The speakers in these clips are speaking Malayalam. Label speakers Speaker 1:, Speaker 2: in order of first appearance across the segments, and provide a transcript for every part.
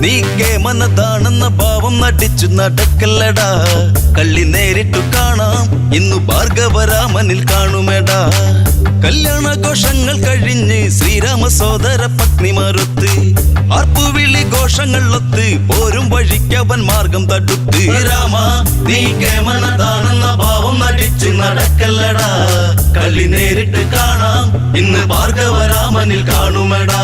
Speaker 1: നീ കേമനതാണെന്ന ഭാവം നടിച്ചു നടക്കല്ലടാ. കള്ളി നേരിട്ടു കാണാം ഇന്നു ഭാർഗവരാമനിൽ കാണുമെടാ. കല്യാണഘോഷങ്ങൾ കഴിഞ്ഞ് ശ്രീരാമ സോദര പത്നിമാരൊത്ത് ആർപ്പുവിളി ഘോഷങ്ങളൊത്ത് പോരും വഴിക്കവൻ മാർഗം തടുത്ത്. രാമ നീ കേമനതാണെന്ന ഭാവം നടിച്ചു നടക്കല്ലടാ. കള്ളി നേരിട്ട് കാണാം ഇന്ന് ഭാർഗവരാമനിൽ കാണുമെടാ.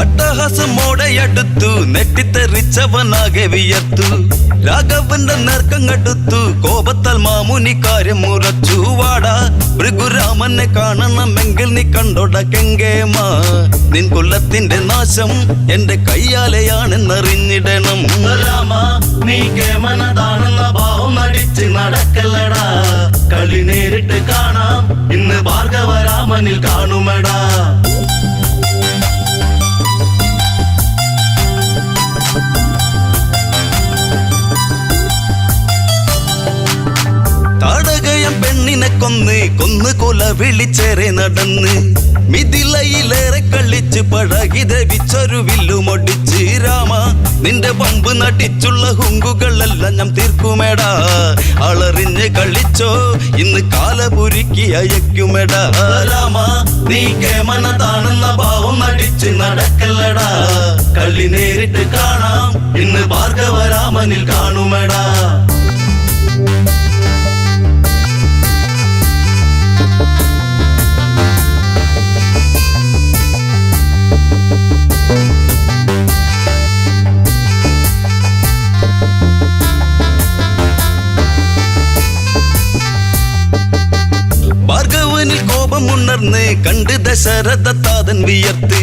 Speaker 1: അട്ടഹാസമോടെയടുത്തു നെട്ടിത്തെറിച്ചവനാകെ വിയർത്തു. രാഘവന്റെ നേർക്കങ്ങടുത്തു കോപത്താൽ മാമുനി കാര്യം മുറച്ചു. വാടാ ഭൃഗുരാമനെ കാണണമെങ്കിൽ നീ കണ്ടോട കെങ്കേമ. നിൻ കുലത്തിന്റെ നാശം എന്റെ കയ്യാലെയാണെന്നറിഞ്ഞിടണം. രാമ നീ കേമനതാണെന്ന ഭാവം നടിച്ച് നടക്കല്ലടാ. കളി നേരിട്ട് കാണാം ഇന്ന് ഭാർഗവരാമനിൽ കാണുമെടാ. താടകയം പെണ്ണിനെ കൊന്ന് കൊല വിളിച്ചേറെ നടന്ന് മിഥിലയിലേറെ കളിച്ച് പഴകി ധരിച്ചൊരു വില്ലുമൊടിച്ച്. രാമ നിന്റെ പമ്പ് നടിച്ചുള്ള ഹുങ്കുകളെല്ലാം ഞാൻ തീർക്കുമെടാ. അളറിഞ്ഞ് കളിച്ചോ ഇന്ന് കാലപുരുക്കി അയക്കുമെടാ. രാമ നീ കേമനതാണെന്ന ഭാവം നടിച്ച് നടക്കല്ലടാ. കളി നേരിട്ട് കാണാം ഇന്ന് ഭാർഗവരാമനിൽ കാണുമെടാ. ഭാർഗവനിൽ കോപമുണർന്ന് കണ്ട് ദശരഥ താതൻ വിയർത്ത്.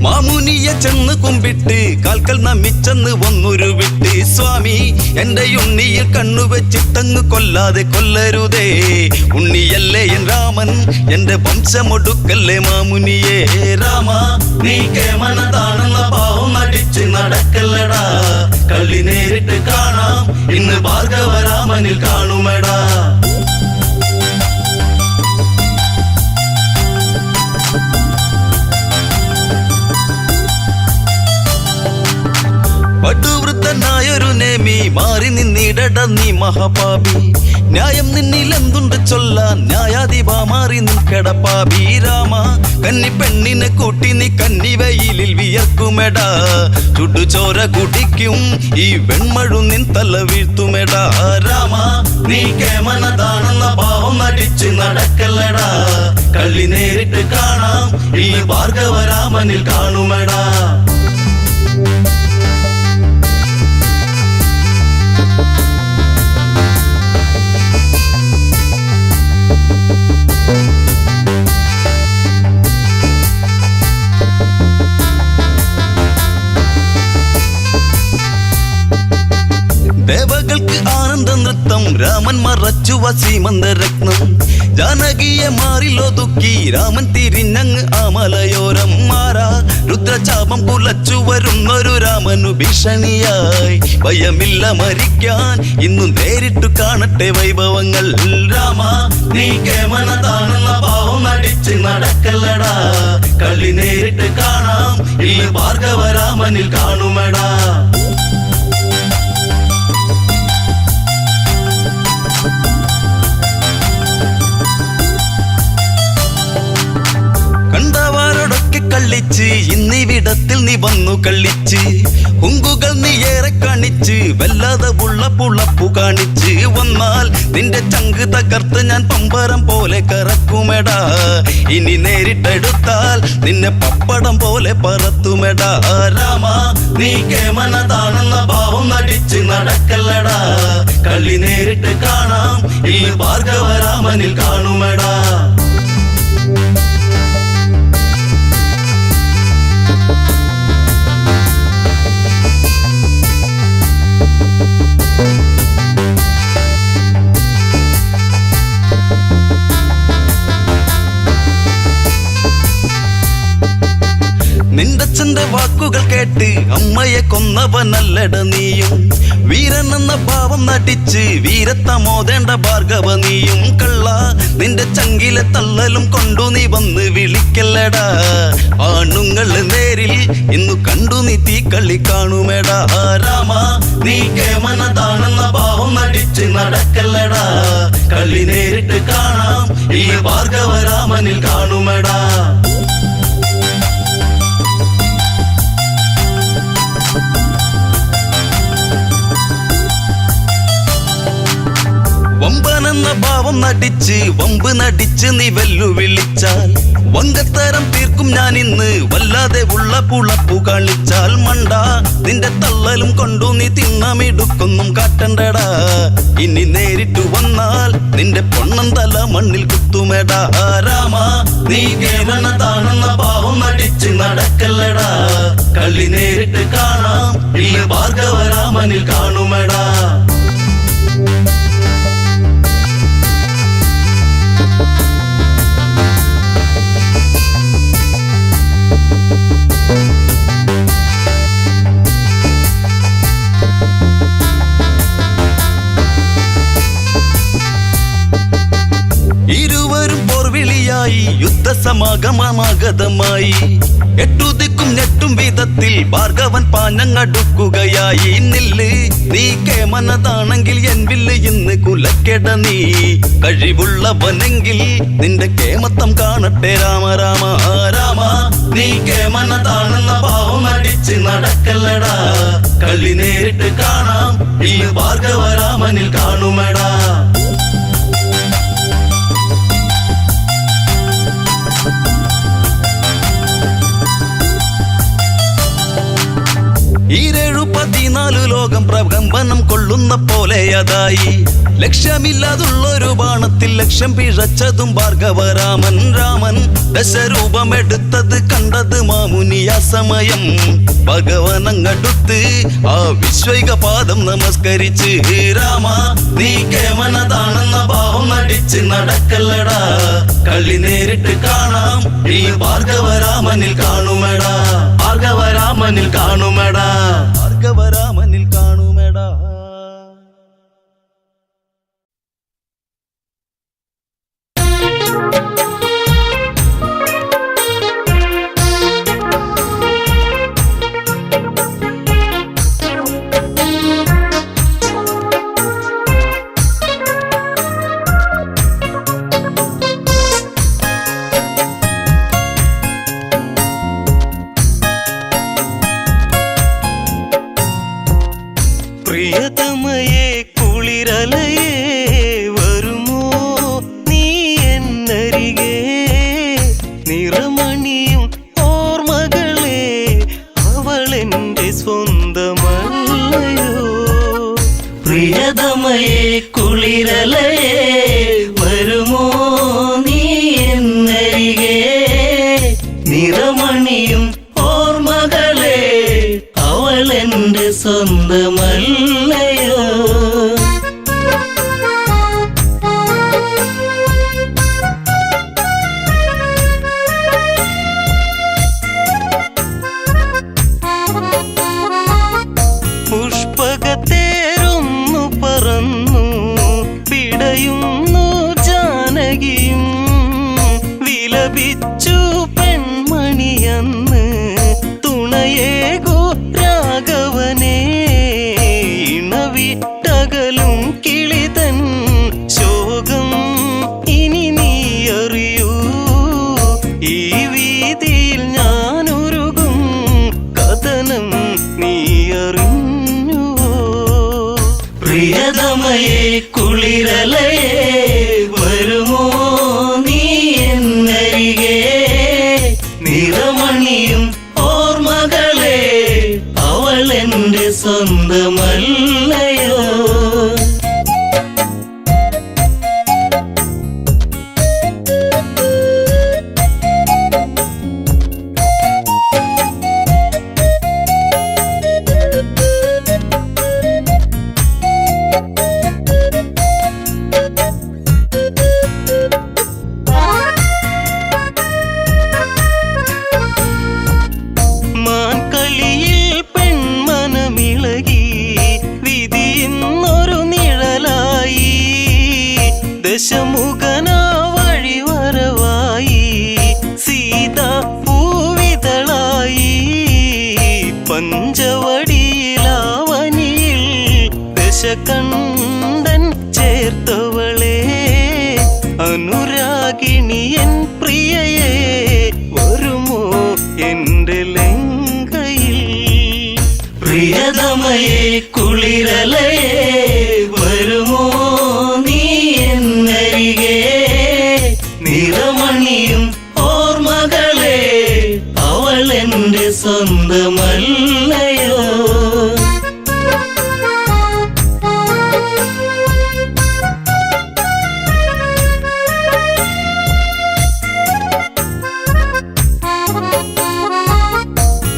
Speaker 1: മാമുനിയെ ചെന്ന് കുമ്പിട്ട് കാൽക്കൽ നമിച്ചെന്ന് ഒന്നൊരു വിട്ട്. സ്വാമി എന്റെ ഉണ്ണിയിൽ കണ്ണുവെച്ചിട്ടങ്ങ് കൊല്ലാതെ കൊല്ലരുതേ. ഉണ്ണിയല്ലേ എൻ രാമൻ എന്റെ വംശമൊടുക്കല്ലേ മാമുനിയെ. രാമ നീ കേമനതാണെന്ന ഭാവം നടിച്ച് നടക്കല്ലടാ. കളി നേരിട്ട് കാണാം ഇന്ന് ഭാർഗവരാമനിൽ കാണുമെടാ. പടുവൃദ്ധനായൊരു നേമി മാറി നിന്നിടട നീ മഹാപാപി. ന്യായം നിന്നിൽ എന്തുണ്ട് ചൊല്ലാൻ ന്യായാധിപ മാറി നിൽക്കട പാപി. രാമ കന്നി പെണ്ണിനെ കൂട്ടി നീ കന്നിവയിലിൽ വിയർക്കുമെടാ. ചുടുചോര കുടിക്കും ഈ വെൺമഴു നിൻ തല വീഴ്ത്തുമെടാ. രാമ നീ കേമനതാണെന്ന ഭാവം നടിച്ച് നടക്കല്ലടാ. കളി നേരിട്ട് കാണാം ഇന്ന് ഭാർഗവരാമനിൽ കാണുമെടാ. ദേവകൾക്ക് ആനന്ദ നൃത്തം രാമൻ മറച്ചു വസീമന്തരത്നം. ജാനകിയെ മാറിലൊതുക്കി രാമൻ തിരിഞ്ഞങ്ങ് ആമലയോരം. മാറാ രുദ്രചാപം കുലച്ചു വരുന്നൊരു രാമനു ഭീഷണിയായി. ഭയമില്ല മരിക്കാൻ ഇന്നു നേരിട്ടു കാണട്ടെ വൈഭവങ്ങൾ. രാമ നീ കേമനതാണെന്ന ഭാവം നടിച്ച് നടക്കല്ലടാ. കളി നേരിട്ട് കാണാം ഇന്ന് ഭാർഗവരാമനിൽ കാണുമെടാ. കണ്ടവാരോടൊക്കെ കളിച്ച് ഇന്നിവിടത്തിൽ നീ വന്നു കളിച്ച്. ഹുങ്കുകൾ നീ ഏറെ കാണിച്ച് വല്ലാതെ പുളപ്പു കാണിച്ച്. വന്നാൽ നിന്റെ ചങ്ക് തകർത്ത് ഞാൻ പമ്പരം പോലെ കറക്കുമെടാ. ഇനി നേരിട്ടെടുത്താൽ നിന്നെ പപ്പടം പോലെ പറത്തുമെടാ. രാമ നീ കേമനതാണെന്ന ഭാവം നടിച്ച് നടക്കല്ലടാ. കളി നേരിട്ട് കാണാം ഇന്ന് ഭാർഗവരാമനിൽ കാണുമെടാ. വാക്കുകൾ കേട്ട് അമ്മയെ കൊന്നവനല്ലട നീയും. വീരൻ എന്ന ഭാവം നടിച്ച് വീരത്തമോദേണ്ട ഭാർഗവ നീയും. കള്ള നിന്റെ ചങ്കിലെ തള്ളലും കൊണ്ടു നീ വന്ന് വിളിക്കല്ലടാ. ആണുങ്ങള് നേരിൽ ഇന്നു കണ്ടു നീ തീക്കളി കാണുമേടാ. രാമ നീ കേമനതാണെന്ന ഭാവം നടിച്ച് നടക്കല്ലടാ. കളി നേരിട്ട് കാണാം ഈ ഭാർഗവരാമനിൽ കാണുമേടാ. വമ്പനെന്ന ഭാവം നടിച്ച് വമ്പ് നടിച്ച് നീ വെല്ലുവിളിച്ചാൽ വങ്കത്തരം തീർക്കും ഞാൻ ഇന്ന്. വല്ലാതെ ഉള്ള പുളപ്പു കളിച്ചാൽ മണ്ട നിന്റെ തള്ളലും കൊണ്ടു നീ തിന്നമിടുക്കൊന്നും കാട്ടണ്ടടാ. ഇനി നേരിട്ടു വന്നാൽ നിന്റെ പൊണ്ണം തല മണ്ണിൽ കുത്തുമേടാ. രാമ നീ കേവലതാണെന്ന ഭാവം നടിച്ച് നടക്കല്ലടാ. കളി നേരിട്ട് കാണാം ഈ ഭാർഗവരാമനിൽ കാണുമേടാ. ഇരുവരും പോർവിളിയായി യുദ്ധസമാഗമമാഗതമായി. എട്ടുദിക്കും ഞെട്ടും വിധത്തിൽ ഭാർഗവൻ പാഞ്ഞങ്ങടുക്കുകയായി. നില്ല് നീ കേമനതാണെങ്കിൽ എൻ വില്ല് ഇന്ന് കുലക്കെട നീ. കഴിവുള്ളവനെങ്കിൽ നിന്റെ കേമത്തം കാണട്ടെ രാമ രാമ. രാമ നീ കേമനതാണെന്ന ഭാവം അടിച്ച് നടക്കല്ലടാ. കളി നേരിട്ട് കാണാം ഈ ഭാർഗവരാമനിൽ കാണുമേടാ. ഈരേഴു 14 ലോകം പ്രകമ്പനം കൊള്ളുന്ന പോലെ അതായി. ലക്ഷ്യമില്ലാതുള്ളൊരു ബാണത്തിൽ ലക്ഷ്യം പിഴച്ചതും ഭാർഗവരാമൻ. രാമൻ ദശരൂപമെടുത്തത് കണ്ടത് മാമുനിയ സമയം. ഭഗവനങ്ങടുത്ത് ആ വിശ്വൈക പാദം നമസ്കരിച്ച്. രാമ നീ കേമനതാണെന്ന ഭാവം നടിച്ച് നടക്കല്ലടാ. കളി നേരിട്ട് കാണാം ഈ ഭാർഗവരാമനിൽ കാണുമേടാ. ഭാർഗവരാമനിൽ കാണുമേടാ. ഭാർഗവരാമനിൽ കാണുമേടാ.
Speaker 2: പ്രിയതമയേ കുളിരലയേ വരുമോ നീ എന്നരികെ. നിറമണിയും ഓർമ്മകളെ അവളെന്റെ സ്വന്തമല്ലയോ. പ്രിയതമയേ കുളിരലയേ വരുമോ നീ എന്നരികെ. നിറമണിയും ഓർമ്മകളെ അവളെന്റെ സ്വന്തമല്ലയോ. പുഷ്പകത്തേരൊന്നു പറന്നു പിടയുന്നു ജാനകിയും. വിലപിച്ചു പെൺമണിയന്ന് തുണയേകു രാഘവനെ. ഇണവിട്ടകലും കിളിതൻ ശോകം ഇനി നീ അറിയൂ. ഈ വീതിയിൽ ഞാനൊരുകും കഥനം നീ അറിഞ്ഞുവോ. പ്രിയതമയേ കുളിരലയേ വരുമോ നീ എന്നരികെ. നിറമണിയും ഓർമ്മകളെ അവൾ എന്റെ സ്വന്തമല്ലയോ.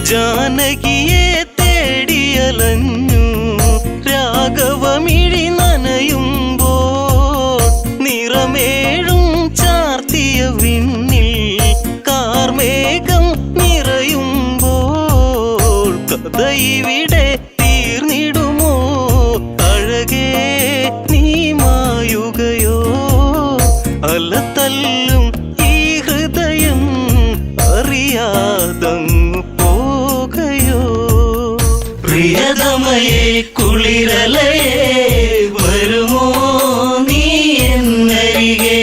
Speaker 2: ജാനകിയെ തേടിയലഞ്ഞു രാഘവമിഴി നനയുമ്പോൾ നിറമേഴും ചാർത്തിയ വിണ്ണിൽ കാർമേഘം നിറയുമ്പോൾ കഥ ഇവിടെ തീർന്നിടുമോ അഴകേ നീ മായുകയോ. അലതല്ലും ഈ ഹൃദയം അറിയാതങ്ങു പോകയോ. പ്രിയതമയെ കുളിരലയെ വരുമോ നീ എന്നരികെ.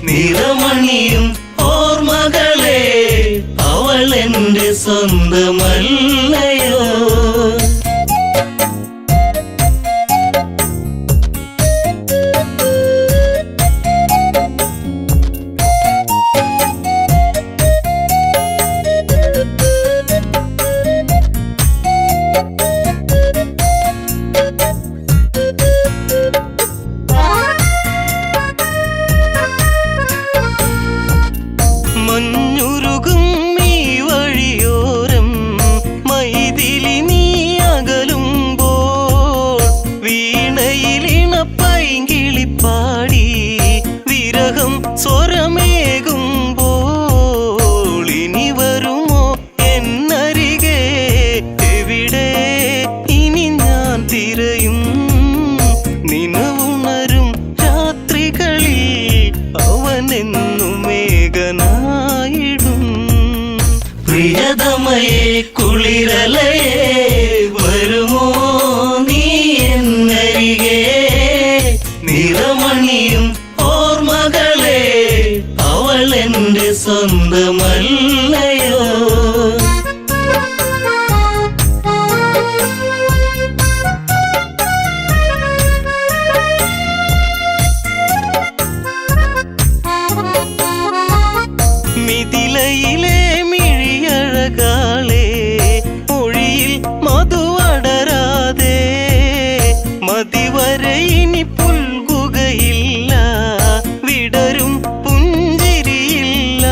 Speaker 2: നിറമണിയും ഓർമ്മകളെ അവൾ എന്റെ സ്വന്തമല്ലയോ. മഞ്ഞുരുകും ഈ വഴിയോരം മൈതിലി നീ അകലുമ്പോൾ വീണയിലിണ പൈങ്കിളിപ്പാടി വിരഹം സ്വരമേകുമ്പോൾ ഇനി വരുമോ എന്നരികെ. എവിടെ ഇനി ഞാൻ തിരയും നിനവുണരും രാത്രികളിൽ അവനെന്നും മേഘനായിടും. പ്രിയതമയെ കുളിരലയെ വരുമോ നീ എന്നരികെ. നിറമണിയും ഓർമ്മകളെ അവൾ എന്റെ സ്വന്തമല്ലയോ. മിഥിലയിലെ മിഴിയഴകാളെ മൊഴിയിൽ മധുവടരാതെ മതിവരെ ഇനി പുൽകുകയില്ല. വിടരും പുഞ്ചിരിയില്ല.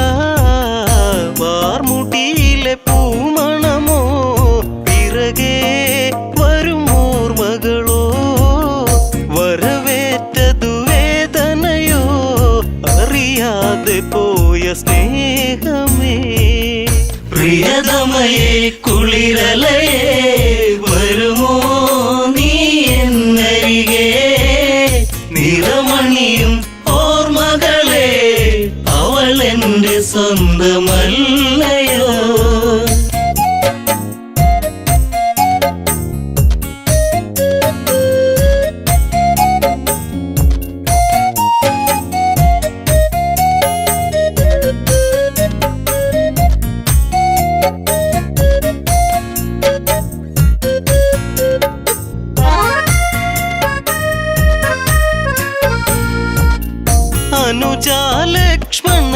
Speaker 2: വാർമുടിയിലെ പൂമണമോ പിറകെ വരും ഓർമ്മകളോ. വരവേറ്റതു വേദനയോ അറിയാതെ പോയ സ്നേഹമേ. പ്രിയതമയെ കുളിരലയെ വരുമോ നീ എന്നരികെ. നിറമണിയും ഓർമ്മകളെ അവൾ എന്റെ സ്വന്തമല്ലയോ.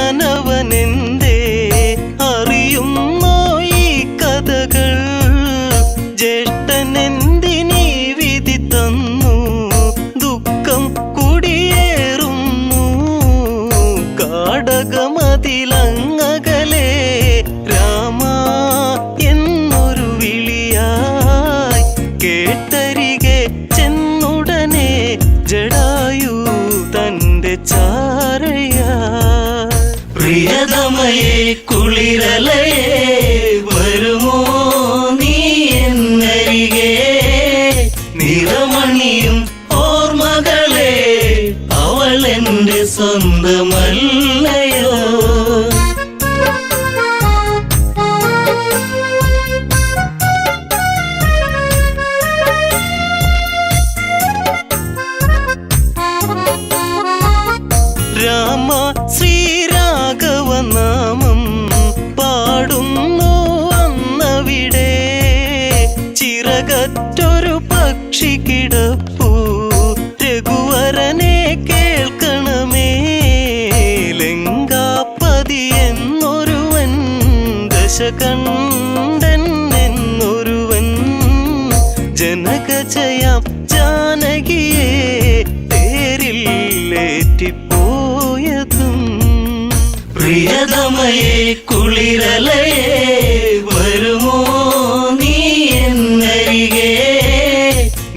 Speaker 2: അനുജാലക്ഷ്മണനവനെന്തേ അറിയുന്നോ ഈ കഥകൾ. ജ്യേഷ്ഠനെന്തിനീ വിധി തന്നു ദുഃഖം കുടിയേറുന്നു. കാടകമതിലങ്ങകലെ രാമ എന്നൊരു വിളിയായി കേട്ടരികെ ചെന്നുടനെ ജടായു തന്റെ ചാരയാ. പ്രിയതമയെ കുളിരലയെ വരുമോ നീ എന്നരികെ. നിറമണിയും ഓർമ്മകളെ അവൾ എന്റെ സ്വന്തമല്ലയോ. രാമ ശ്രീരാഘവനാമം പാ കണ്ടെന്നൊരുവൻ ജനകജയാം ജാനകിയെ തേരില്ലേറ്റിപ്പോയതും പ്രിയതമയെ കുളിരലയെ വരുമോ നീ എന്നരികെ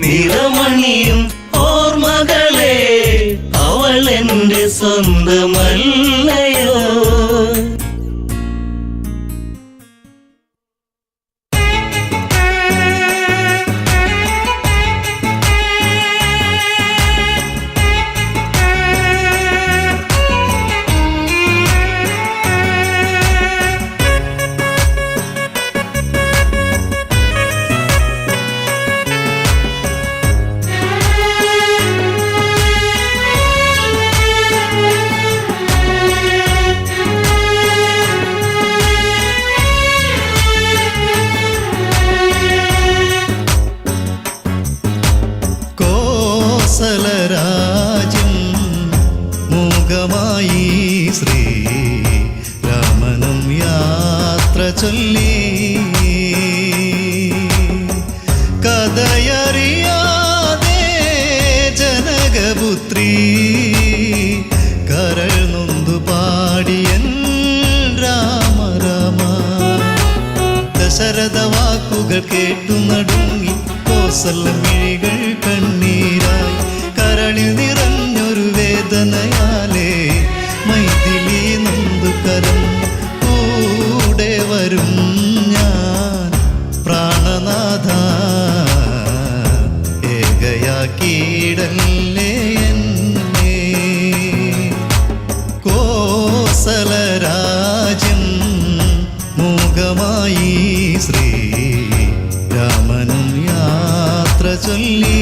Speaker 2: നിറമണിയും ഓർമ്മകളെ അവൾ എൻ്റെ സ്വന്തമല്ലയോ
Speaker 3: കോസലരാജ്യം മൂകമായി ശ്രീ രാമനും യാത്ര ചൊല്ലി കഥയറിയാതെ ജനകപുത്രി കരൾ നൊന്തു പാടിയൻ രാമ രാമ ദശരഥ വാക്കുകൾ കേട്ടു നടുങ്ങി കോസലമിഴികൾ കണ്ണീരായി കരളിൽ നിറഞ്ഞൊരു വേദനയാലേ മൈഥിലി നൊന്തു കരഞ്ഞു കൂടെ വരും ഞാൻ പ്രാണനാഥ ഏകയാക്കിയിടല്ലേ എന്നെ കോസലരാജ്യം മൂകമായി ശ്രീ രാമനും യാത്ര ചൊല്ലി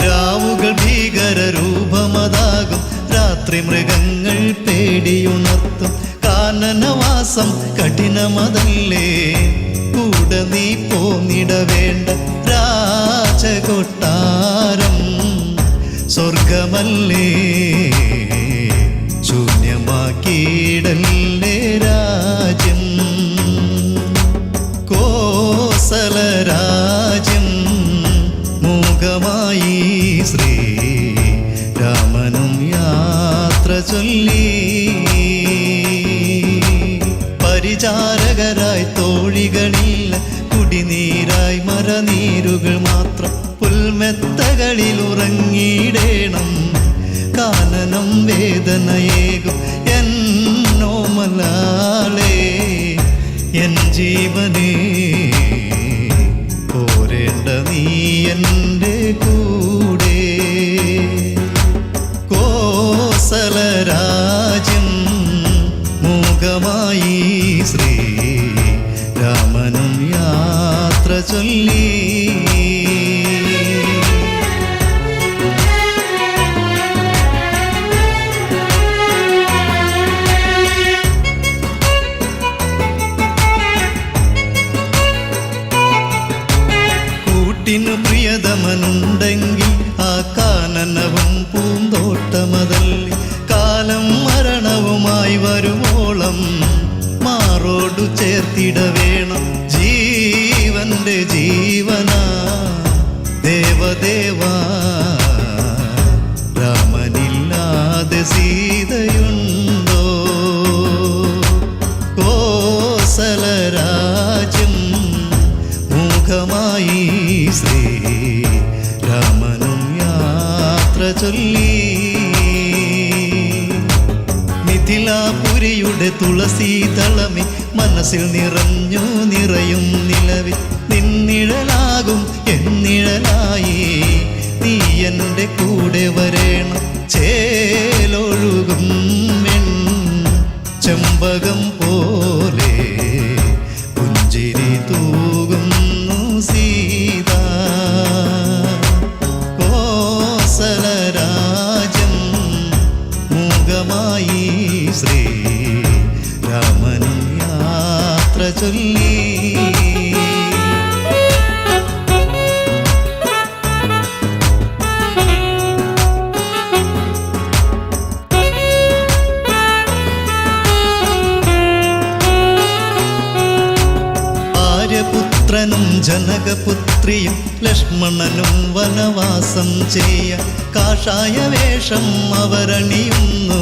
Speaker 3: രാവുകൾ ഭീകരരൂപമതാകും രാത്രി മൃഗങ്ങൾ പേടിയുണർത്തും കാനനവാസം കഠിനമതല്ലേ കൂടെ നീ പോന്നിടവേണ്ട രാജകൊട്ടാരം സ്വർഗമല്ലേ ശൂന്യമാക്കിയിടല്ലേ രാജ്യം കോസലരാജ്യം മൂകമായി ശ്രീ രാമനും യാത്ര ചൊല്ലി പരിചാരകരായി തോഴികളില്ല കുടിനീരായി മരനീരുകൾ മാത്രം പുൽമെത്തകളിൽ ഉറങ്ങിയിടേണം കാനനം വേദനയേകും എന്നോമലാളേ എൻ ജീവനേ പോരേണ്ട നീ എൻ്റെ കൂടെ കോസലരാജ്യം മൂകമായി ശ്രീ രാമനും യാത്ര ചൊല്ലി കൂട്ടിനു പ്രിയതമനുണ്ടെങ്കിൽ ആ കാനനവും പൂന്തോട്ടമതല്ലേ കാലം മരണവുമായി വരുവോളം മാറോടു ചേർത്തിട വേണം ജീവന്റെ ജീവനാ ദേവദേവാ രാമനില്ലാതെ സീതയുണ്ടോ കോസലരാജ്യം മൂകമായി ശ്രീ രാമനും യാത്ര ചൊല്ലി മിഥിലാപുരിയുടെ തുളസീതളമേ മനസ്സിൽ നിറഞ്ഞു നിറയും നിലവിൽ നിന്നിഴലാകും എന്നിഴലായി നീ എൻ്റെ കൂടെ വരേണം ചേലൊഴുകും ചെമ്പകം പോലെ പുഞ്ചിരി തൂകുന്നു സീത കോസലരാജ്യം മൂകമായി ശ്രീ രാമനും യാത്ര ചൊല്ലി പുത്രനും ജനകപുത്രിയും ലക്ഷ്മണനും വനവാസം ചെയ്യ കാഷായ വേഷം അവരണിയുന്നു.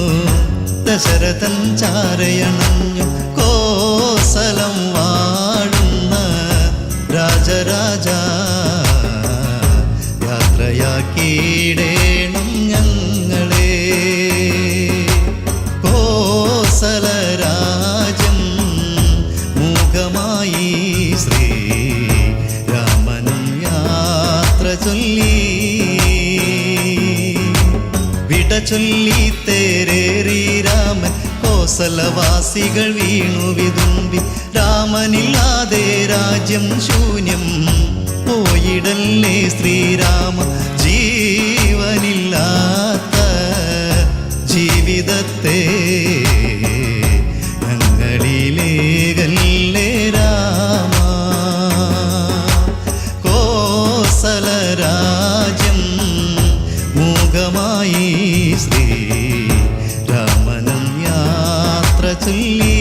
Speaker 3: ദശരഥൻ ചാരയണഞ്ഞു കോസലം വാഴുന്ന രാജരാജ യാത്രയാക്കിയിടേണം ഞങ്ങളെ. കോസലരാജ്യം മൂകമായി ശ്രീരാമനും യാത്ര ചൊല്ലി. വിട ചൊല്ലി തേരേറി രാമൻ കോസലവാസികൾ വീണു വിതുമ്പി. രാമനില്ലാതെ രാജ്യം ശൂന്യം പോയിടല്ലേ ശ്രീരാമ. ജീവനില്ലാത്ത ജീവിതത്തെ ഞങ്ങളിലേകല്ലേ രാമ. കോസലരാജ്യം മൂകമായി ശ്രീരാമനും യാത്ര ചൊല്ലി.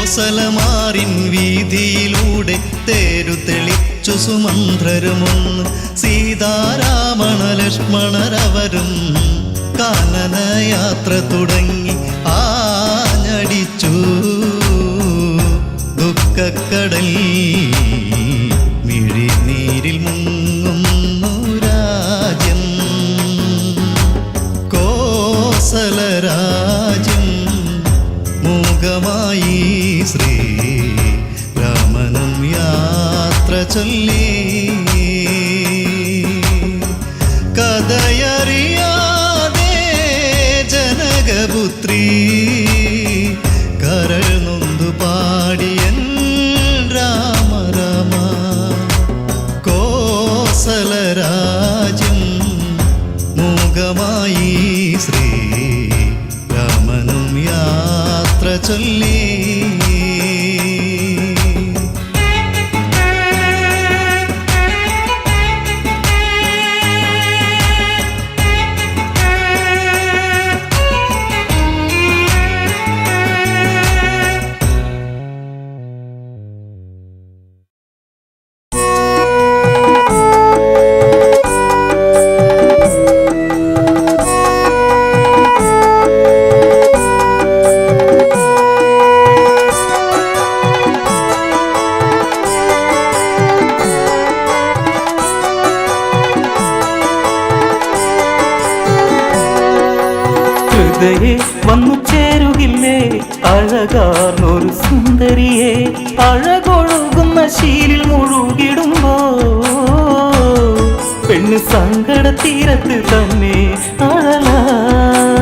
Speaker 3: കോസലമാറിൻ വീതിയിലൂടെ തേരു തെളിച്ചു സുമന്ത്രരുമൊന്ന്. സീതാരാമണ ലക്ഷ്മണരവരും കാനനയാത്ര തുടങ്ങി. ആഞ്ഞടിച്ചു ദുഃഖക്കടൽ മിഴിനീരിൽ മുങ്ങുന്നു രാജ്യം. കോസലരാജ്യം മൂകമായി ശ്രീരാമനും യാത്ര ചൊല്ലി. കഥയറിയാതെ ജനകപുത്രി കരൾ നൊന്തു പാടിയൻ രാമ രാമ. കോസലരാജ്യം മൂകമായി ശ്രീരാമനും യാത്ര ചൊല്ലി.
Speaker 2: ഹൃദയെ വന്നു ചേരുകില്ലേ അഴകാർന്നൊരു സുന്ദരിയെ. അഴകൊഴുകുന്ന ശീലിൽ മുഴുകിടുമ്പോ പെണ്ണ് സങ്കട തീരത്ത് തന്നെ അഴലായി.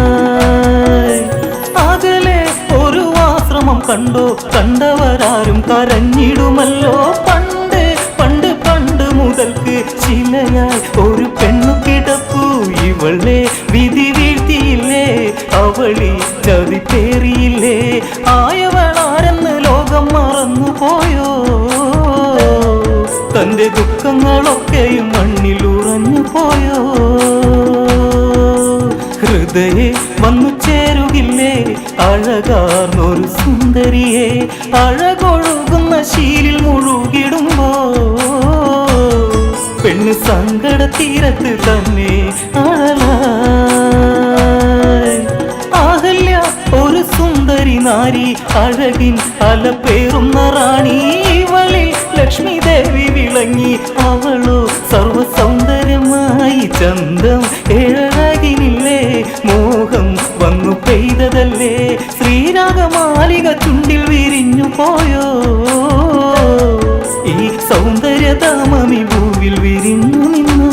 Speaker 2: അകലെ ഒരു ആശ്രമം കണ്ടോ, കണ്ടവരാരും കരഞ്ഞിടുമല്ലോ. പണ്ട് പണ്ട് പണ്ട് മുതൽക്ക് ശിലയായി ഒരു പെണ്ണു കിടപ്പു. ഇവളെ വിധി വീഴ്ത്തിയില്ലേ, അവളി ചതി പേറിയില്ലേ. ആയവളാരെന്ന് ലോകം മറന്നു പോയോ, തന്റെ ദുഃഖങ്ങളൊക്കെയും മണ്ണിൽ ഉറഞ്ഞു പോയോ. ഹൃദയെ വന്നു ചേരുകില്ലേ അഴകാർന്നൊരു സുന്ദരിയെ. അഴകൊഴുകുന്ന ശീലിൽ മുഴുകിടുമ്പോ പെണ്ണ് സങ്കട തീരത്ത് തന്നെ അഴലായി. അഹല്യ ഒരു സുന്ദരി നാരി, അഴകിൻ അലപ്പേറുന്ന റാണി. ഇവളിൽ ലക്ഷ്മി ദേവി വിളങ്ങി, അവളോ സർവസൗന്ദര്യമായി. ചന്തം ഏഴഴകിനില്ലേ, മോഹം വന്നു പെയ്തതല്ലേ. ശ്രീരാഗമാലിക ചുണ്ടിൽ വിരിഞ്ഞു പോയോ, ഈ സൗന്ദര്യധാമമി ഭൂവിൽ വിരിഞ്ഞു നിന്നു.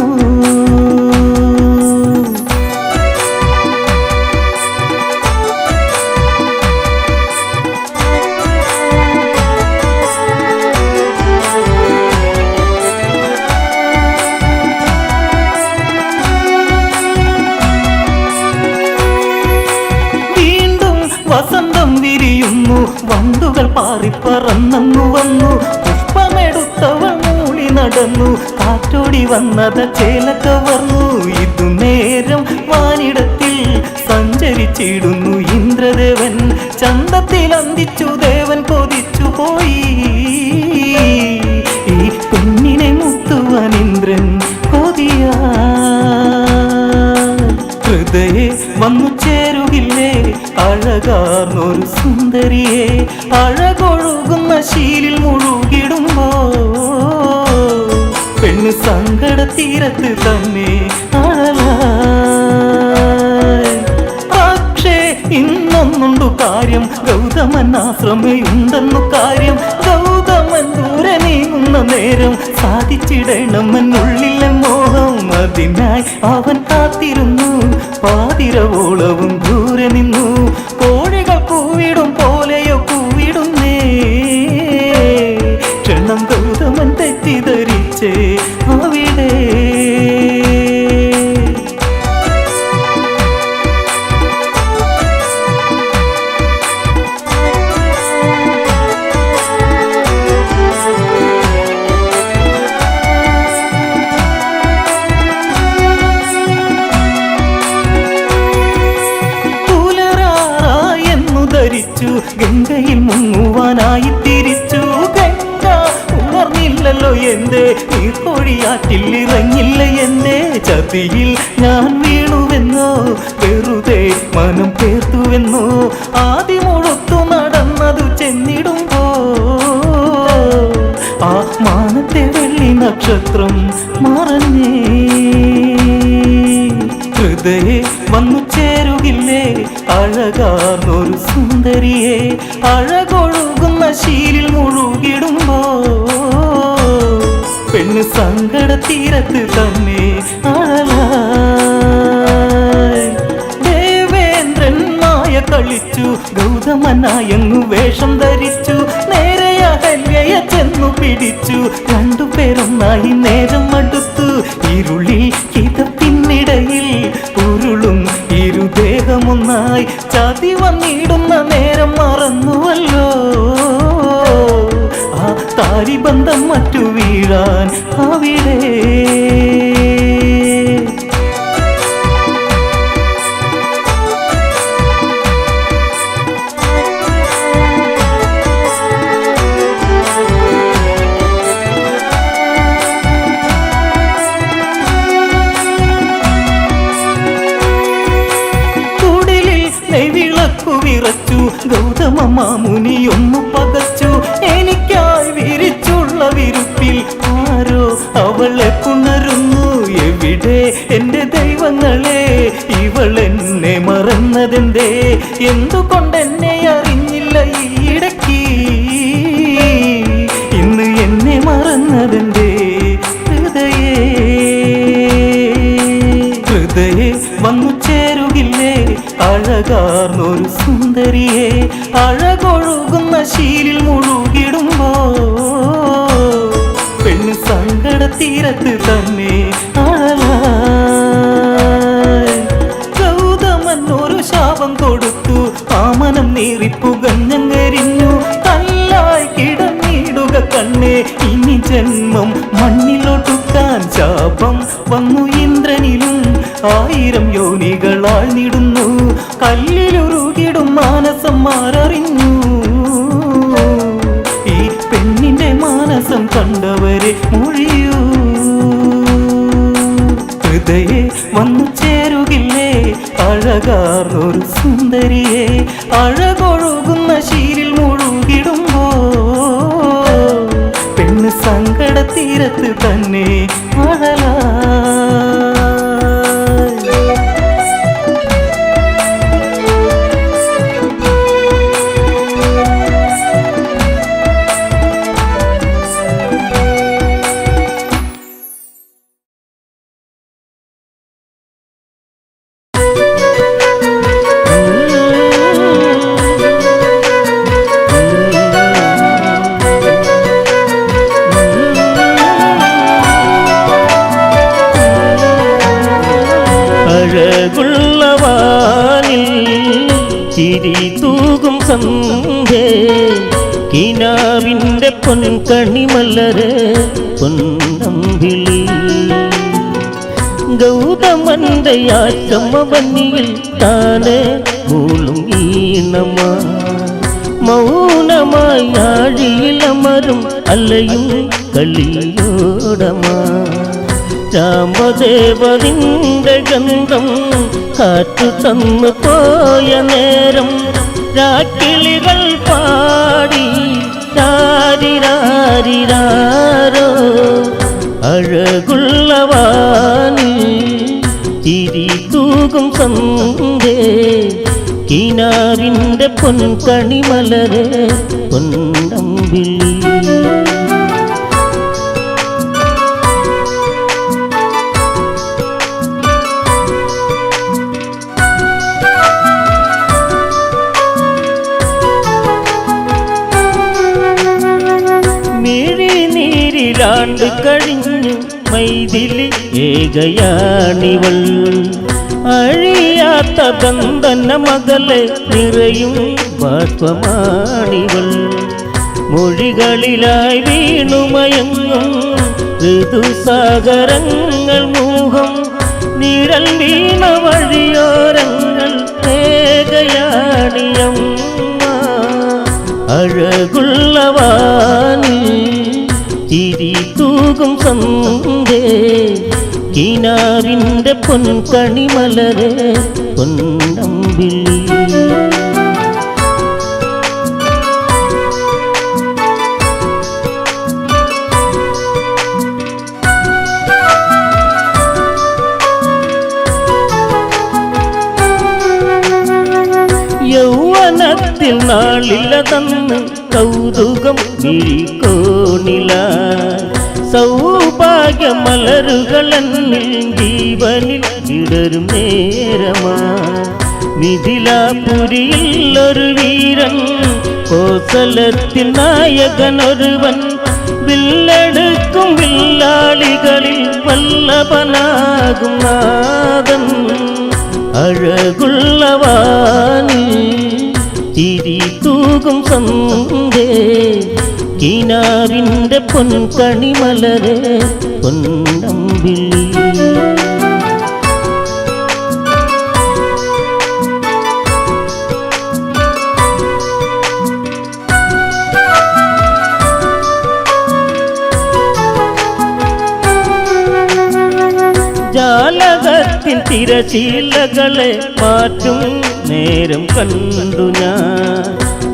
Speaker 2: വസന്തം വിരിയുന്നു, വണ്ടുകൾ പാറിപ്പറന്നു വന്നു. പുഷ്പമെടുത്തവൾ വന്നത് ചേല കവർന്നു. ഇതു നേരം വാനിടത്തിൽ സഞ്ചരിച്ചിടുന്നു ഇന്ദ്രദേവൻ. ചന്തത്തിൽ അന്തിച്ചു ദേവൻ കൊതിച്ചു പോയി. ഈ പെണ്ണിനെ മുത്തുവാൻ ഇന്ദ്രൻ കൊതിയാ. ഹൃദയെ വന്നു ചേരുകില്ലേ അഴകാർന്നൊരു സുന്ദരിയെ. അഴകൊഴുകുന്ന ശീലിൽ മുഴുകിടുമ്പോ പെണ്ണ് സങ്കട തീരത്ത് തന്നെ അഴലായി. പക്ഷേ ഇന്നൊന്നുണ്ടു കാര്യം, ഗൗതമൻ ആശ്രമയുണ്ടെന്നു കാര്യം. ഗൗതമൻ ദൂരെ നീങ്ങുന്ന നേരം സാധിച്ചിടണമെന്നുള്ളിലെ മോഹം. അതിനായി അവൻ കാത്തിരുന്നു, പാതിരവോളവും ദൂരെ നിന്നു. കോഴികൾ കൂവിടും പോലെയോ കൂവിടുന്നേ. ക്ഷണം ഗൗതമൻ തെറ്റിദ്ധരിച്ചേ അവിടെ. ഗംഗയിൽ മുങ്ങുവാനായി തിരിച്ചു. ഗംഗ ഉണർന്നില്ലല്ലോ എന്തേ, നീർക്കൊഴിയാറ്റിൽ ഇറങ്ങില്ല എന്തേ. ചതിയിൽ ഞാൻ വീണുവെന്നോ, വെറുതെ മനം പേർത്തുവെന്നോ. ആദ്യമൊഴുത്തു നടന്നതു ചെന്നിടുമ്പോ ആ മാനത്തെ വെള്ളി നക്ഷത്രം മറഞ്ഞേ. ഹൃദയെ വന്നു ചേരുകില്ലേ അഴകാർന്നൊരു സുന്ദരിയെ. അഴകൊഴുകുന്ന ശീലിൽ മുഴുകിടുമ്പോ പെണ്ണ് സങ്കട തീരത്ത് തന്നെ അഴലായി. ദേവേന്ദ്രൻ മായ കളിച്ചു, ഗൗതമനായങ്ങു വേഷം ധരിച്ചു. നേരെ അഹല്യയെ ചെന്നു പിടിച്ചു, രണ്ടുപേരൊന്നായി നേരം അടുത്തു. ഇരുളിൽ കിതപ്പിന്നിടയിൽ ഉരുളും ഇരുദേഹമൊന്നായി. ചതി വന്നിടുന്ന നേരം മറന്നുവല്ലോ ആ താരിബന്ധം മറ്റു വീഴാൻ അവിടെ. വിറച്ചു ഗൗതമ മാമുനിയൊന്നു പകച്ചു. എനിക്കായി വിരിച്ചുള്ള വിരുപ്പിൽ ആരോ അവളെ പുണരുന്നു. എവിടെ എന്റെ ദൈവങ്ങളെ, ഇവളെന്നെ മറന്നതെന്തേ? എന്തുകൊണ്ടെന്നെ അറിഞ്ഞില്ല ഈയിടയ്ക്ക്? ഇന്ന് എന്നെ മറന്നതെന്തേ? ഹൃദയെ വന്നു ചേരുകില്ലേ അഴകാർന്നൊരു സുന്ദരിയെ. അഴകൊഴുകുന്ന ശീലിൽ മുഴുകിടുമ്പോ പെണ്ണ് സങ്കട തീരത്ത് തന്നെ അഴലായി. ഗൗതമൻ ഒരു ശാപം കൊടുത്തു, ആമനം നീറിപ്പുകഞ്ഞെരിഞ്ഞു. കല്ലായി കിടന്നിടുക കണ്ണേ, ഇനി ജന്മം മണ്ണിലൊടുക്കാൻ. ശാപം വന്നു ഇന്ദ്രനിലും, 1000 യോനികളാൽ നിടുന്നു. കല്ലിലുരുകിടും മാനസം മാററിഞ്ഞു. ഈ പെണ്ണിന്റെ മാനസം കണ്ടവരെ മൊഴിയൂ. ഹൃദയെ വന്നു ചേരുകില്ലേ അഴകാർന്നൊരു സുന്ദരിയെ. അഴകൊഴുകുന്ന ശീലിൽ മുഴുകിടുമ്പോ പെണ്ണ് സങ്കട തീരത്ത് തന്നെ അഴലായി. ചിരി തൂകും സന്ധ്യേ കിനാവിൻ്റെ പൊൻകണിമലര് പൊന്നമ്പിളി ഗൗതമന്റെ ആശ്രമവന്നിയിൽ താനെ മൂളും ഈണമാ മൗനമായി ആഴിയിലമരും അല്ലയും കളിയോടമാ രാമദേവനിന്റെ ഗന്ധം കാറ്റു തന്നു പോയ നേരം രാക്കിളികൾ പാടി രാരിരാരിരാരോ അഴകുള്ളവാനിൽ ചിരി തൂകും സന്ധ്യേ കിനാവിൻ്റെ പൊൻകണിമലരെ പൊന്നമ്പിളി മിഴിനീരിലാണ്ട് കഴിഞ്ഞു മൈഥിലി ഏകയാണിവൾ അഴിയാത്ത ബന്ധന മകളെ നിറയും ബാഷ്പമാണിവൾ മൊഴികളിലായി വീണുമയങ്ങും ഋതുസാഗരങ്ങൾ മോഹം നിഴൽ വീണ വഴിയോരങ്ങൾ ഏകയാണിയമ്മ അഴകുള്ളവാനിൽ ചിരി തൂകും സന്ധ്യേ കിനാവിൻ്റെ പൊൻകണിമലരെ പൊന്നമ്പിളി യൗവനത്തിൽ നാളിലതന്ന് കൗതുകം വിഴിക്കോണില സൗഭാഗ്യമലരുകളെന്നിൽ ജീവനിൽ വിടരും നേരമാ മിഥിലാപുരിയിൽ ഒരു വീരൻ കോസലത്തിൽ നായകനൊരുവൻ വില്ലെടുക്കും വില്ലാളികളിൽ വല്ലഭനാകും നാദൻ അഴകുള്ളവാനിൽ ചിരി തൂകും സന്ധ്യേ കിനാവിൻ്റെ പൊൻകണിമലരെ പൊന്നമ്പിളി ജാലകത്തിൻ തിരശീലകളെ മാറ്റും നേരം കണ്ടു ഞാൻ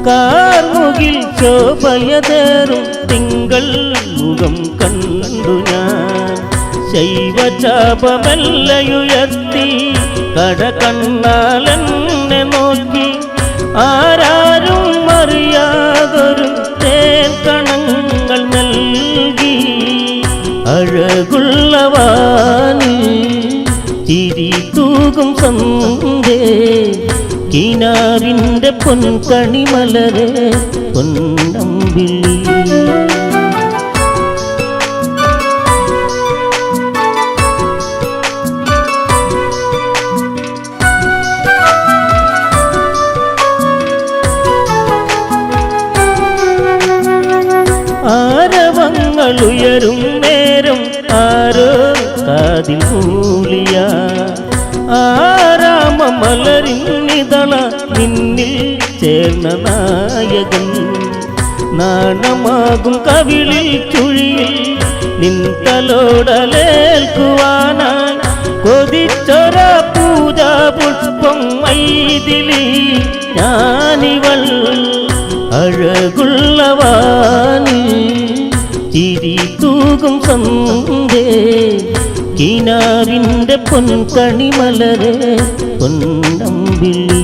Speaker 2: കാർമുകിൽ ശോഭയതേറും തിങ്കൾ മുഖം കണ്ടു ഞാൻ ശൈവചാപമെല്ലയുയർത്തി കടകണ്ണാലെന്നെ നോക്കി ആരാരും അറിയാതൊരു തേൻ കണങ്ങൾ നൽകി അഴകുള്ളവാനിൽ ചിരി തൂകും സന്ധ്യേ കിനാവിൻ്റെ പൊൻകണിമലരെ പൊന്നമ്പിളി ആരവങ്ങളുയരും നേരം ആരോ കാതിൽ മൂളിയ ആരാമമലരിന്നിതള നിന്നിൽ ചേർന്ന നായകൻ നാണമാകും കവിളിൽ ചുഴിയിൽ നിൻതലോടലേൽക്കുവാനായി കൊതിച്ചൊര പൂജാ പുഷ്പം മൈഥിലി ഞാനിവൾ അഴകുള്ളവാനിൽ ചിരി തൂകും സന്ധ്യേ കിനാവിൻ്റെ പൊൻകണിമലരെ പൊന്നമ്പിളി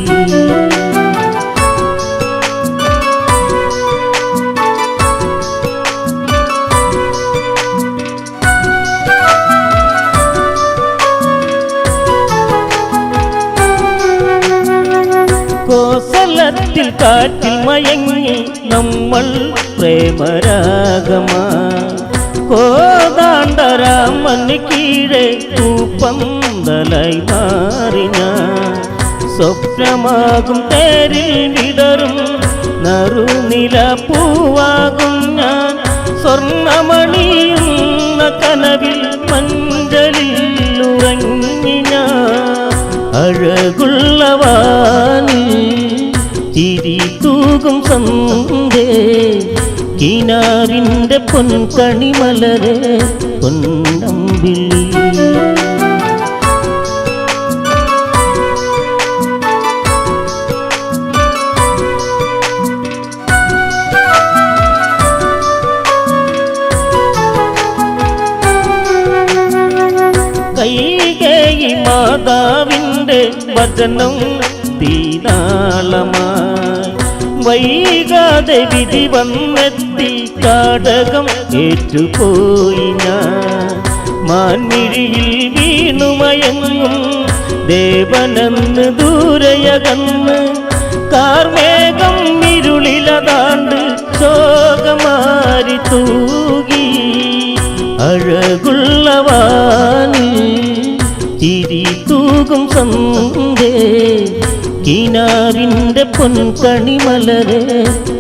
Speaker 2: കോസലത്തിൽ കാറ്റിൽ മയങ്ങി നമ്മൾ പ്രേമരാഗമാ കോതാണ്ടരാമന് കീഴെ പൂപ്പന്തലായി മാറിന സ്വപ്നമാകും തേരിൽ വിടരും നറുനില പൂവാകും ഞാൻ സ്വർണമണിയുന്ന കനവിൽ മഞ്ചലിൽ ഉറങ്ങി സന്ധ്യേ കിനാവിൻ്റെ പൊൻകണിമലരെ പൊന്നമ്പിളി കൈകേയി മാതാവിൻ്റെ വചനം തീനാളമായി വൈകാതെ വിധി വന്നെത്തി കാടകം ഏറ്റുപോയി ഞാൻ മാൻമിഴിയിൽ വീണുമയങ്ങും ദേവനെന്ന് ദൂരയകന്ന് കാർമേഘം ഇരുളിലതാണ്ട് ശോകമാരി തൂകി അഴകുള്ളവാനിൽ ചിരി തൂകും സന്ധ്യേ കിനാവിൻ്റെ പൊൻകണിമലരെ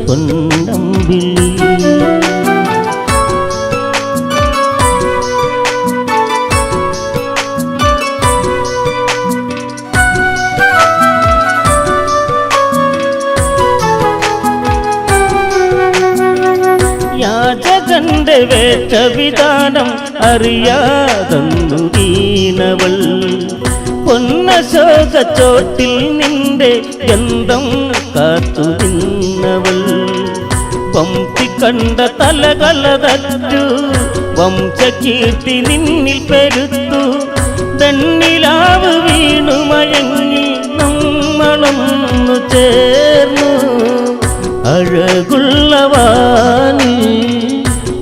Speaker 2: പൊന്നമ്പിളി യാചകന്റെ വേഷവിധാനം അറിയാതെന്നു വീണവൾ പൊന്നശോക ചോട്ടിൽ നിന്റെ ഗന്ധം കാത്തു നിന്നവൾ പമ്പി കണ്ട തലകളതറ്റു വംശകീർത്തി നിന്നിൽ പെരുത്തു തന്നിലാവ് വീണു മയങ്ങി നമ്മളൊന്നു ചേർന്നു അഴകുള്ളവാനിൽ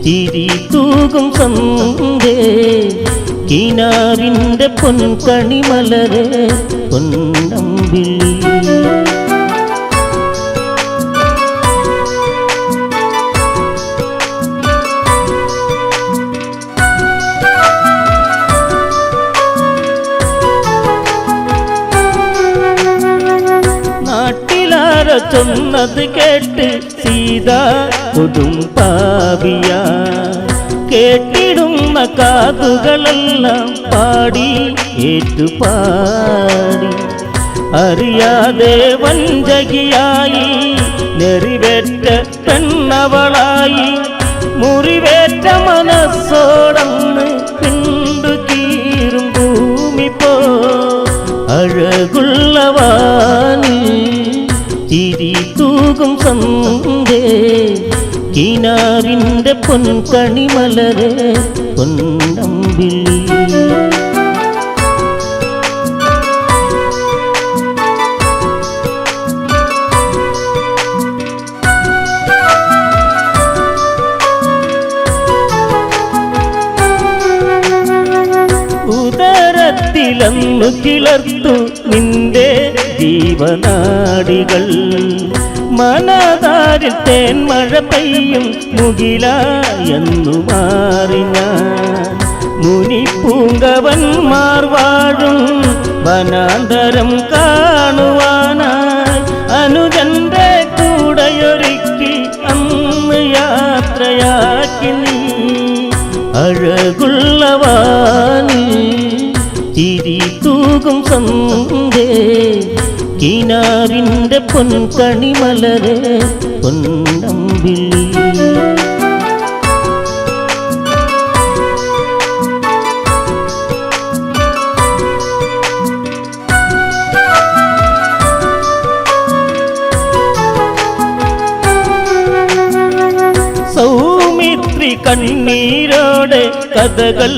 Speaker 2: ചിരി തൂകും സന്ധ്യേ കിനാവിൻ്റെ പൊൻകണിമലരെ പൊന്നമ്പിളി നാട്ടിലാര ചൊന്നത് കേട്ട് സീത കൊടും പാപിയ കേട്ടിടുന്ന കാതുകളെല്ലാം പാടി ഏറ്റുപാടി അറിയാതെ വഞ്ചകിയായി നെറിവേറ്റ പെണ്ണവളായി മുറിവേറ്റ മനസ്സോടന്ന് പിണ്ടു കീറും ഭൂമി പോ അഴകുള്ളവാനിൽ ചിരി തൂകും സന്ധ്യേ കിനാവിൻ്റെ പൊൻകണിമലരെ പൊന്നമ്പിളി ഉദരത്തിലന്നു കിളർത്തു നിന്റെ ജീവനാടികൾ മനതാരിൽ തേന്മഴ പെയ്യും മുകിലായെന്നു മാറി ഞാൻ മുനിപ്പൂങ്കവന്മാർ വാഴും വനാന്തരം കാണുവാനായി അനുജന്റെ കൂടെയൊരുക്കി അന്ന് യാത്രയാക്കി നീ അഴകുള്ളവാനിൽ ചിരി തൂകും സന്ധ്യേ കിനാവിൻ്റെ പൊൻകണിമലരെ പൊന്നമ്പിളി സൗമിത്രി കണ്ണീരോടെ കഥകൾ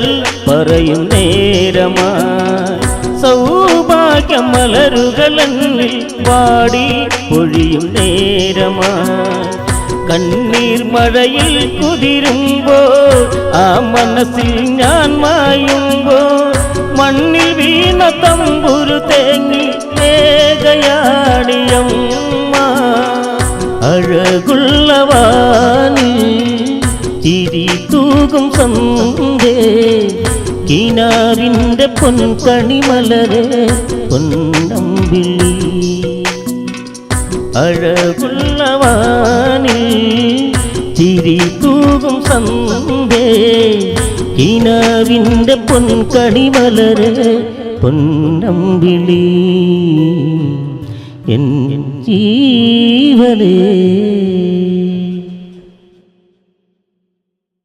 Speaker 2: പറയും നേരമായി സൗഭാഗ്യമലരുകളെന്നിൽ വാടി പൊഴിയും നേരമായി കണ്ണീർ മഴയിൽ കുതിരുമ്പോൾ ആ മനസ്സിൽ ഞാൻ മായുമ്പോൾ മണ്ണിൽ വീണ തമ്പുരു തേങ്ങി ഏകയാടിയമ്മ അഴകുള്ളവാനിൽ ചിരി തൂകും സന്ധ്യേ കിനാവിൻ്റെ പൊൻകണിമലരെ പൊന്നമ്പിളി അഴകുള്ളവാനിൽ ചിരി തൂകും സന്ധ്യേ കിനാവിൻ്റെ പൊൻകണിമലരെ പൊന്നമ്പിളി എൻ ജീവനേ